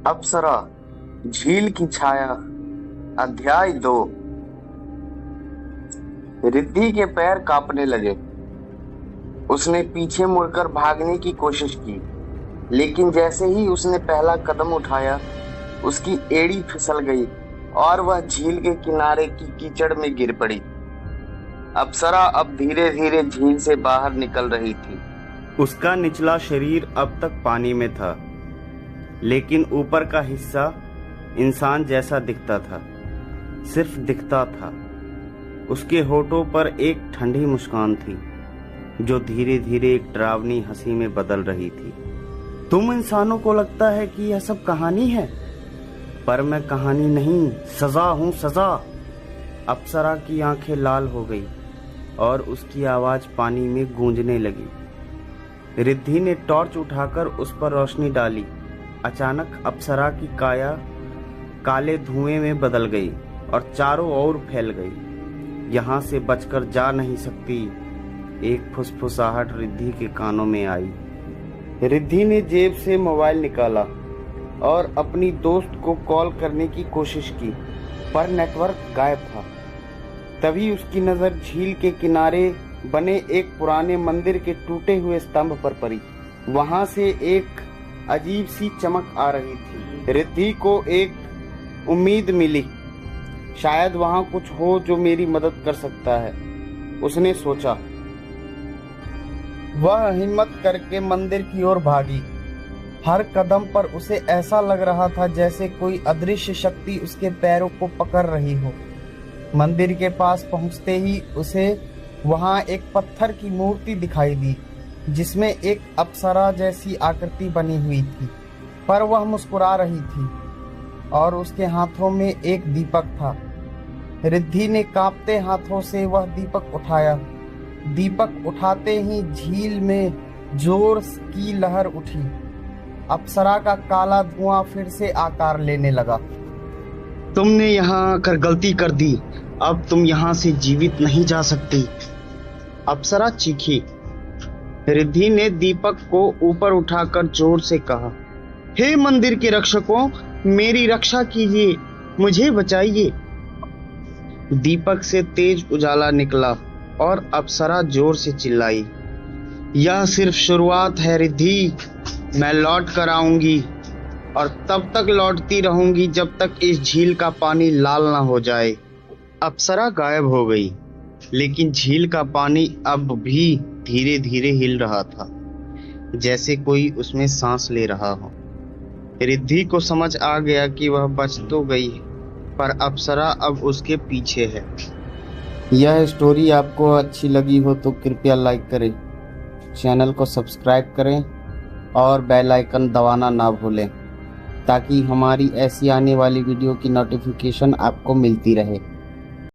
अप्सरा, झील की छाया। अध्याय 2। रिद्धि के पैर कांपने लगे। उसने पीछे मुड़कर भागने की कोशिश की, लेकिन जैसे ही उसने पहला कदम उठाया, उसकी एड़ी फिसल गई और वह झील के किनारे की कीचड़ में गिर पड़ी। अप्सरा अब धीरे धीरे झील से बाहर निकल रही थी। उसका निचला शरीर अब तक पानी में था, लेकिन ऊपर का हिस्सा इंसान जैसा दिखता था, सिर्फ दिखता था। उसके होठों पर एक ठंडी मुस्कान थी, जो धीरे धीरे एक डरावनी हंसी में बदल रही थी। तुम इंसानों को लगता है कि यह सब कहानी है, पर मैं कहानी नहीं, सजा हूँ, सजा। अप्सरा की आंखें लाल हो गई और उसकी आवाज पानी में गूंजने लगी। रिद्धि ने टॉर्च उठाकर उस पर रोशनी डाली। अचानक अप्सरा की काया काले धुएं में बदल गई और चारों ओर फैल गई। यहाँ से बचकर जा नहीं सकती, एक फुसफुसाहट रिद्धि के कानों में आई। रिद्धि ने जेब से मोबाइल निकाला और अपनी दोस्त को कॉल करने की कोशिश की, पर नेटवर्क गायब था। तभी उसकी नजर झील के किनारे बने एक पुराने मंदिर के टूटे हुए स्तंभ पर पड़ी। वहां से एक अजीब सी चमक आ रही थी। रिद्धि को एक उम्मीद मिली, शायद वहां कुछ हो जो मेरी मदद कर सकता है, उसने सोचा। वह हिम्मत करके मंदिर की ओर भागी। हर कदम पर उसे ऐसा लग रहा था जैसे कोई अदृश्य शक्ति उसके पैरों को पकड़ रही हो। मंदिर के पास पहुंचते ही उसे वहां एक पत्थर की मूर्ति दिखाई दी, जिसमें एक अप्सरा जैसी आकृति बनी हुई थी, पर वह मुस्कुरा रही थी और उसके हाथों में एक दीपक था। रिद्धि ने कांपते हाथों से वह दीपक उठाया। दीपक उठाते ही झील में जोर की लहर उठी। अप्सरा का काला धुआं फिर से आकार लेने लगा। तुमने यहाँ आकर गलती कर दी, अब तुम यहाँ से जीवित नहीं जा सकती, अप्सरा चीखी। रिद्धि ने दीपक को ऊपर उठाकर जोर से कहा, हे मंदिर के रक्षकों, मेरी रक्षा कीजिए, मुझे बचाइए। दीपक से तेज उजाला निकला और अप्सरा जोर से चिल्लाई, यह सिर्फ शुरुआत है रिद्धि, मैं लौट कर आऊंगी और तब तक लौटती रहूंगी जब तक इस झील का पानी लाल ना हो जाए। अप्सरा गायब हो गई, लेकिन झील का पानी अब भी धीरे धीरे हिल रहा था, जैसे कोई उसमें सांस ले रहा हो। रिद्धि को समझ आ गया कि वह बच तो गई, पर अप्सरा अब उसके पीछे है। यह स्टोरी आपको अच्छी लगी हो तो कृपया लाइक करें, चैनल को सब्सक्राइब करें और बेल आइकन दबाना ना भूलें, ताकि हमारी ऐसी आने वाली वीडियो की नोटिफिकेशन आपको मिलती रहे।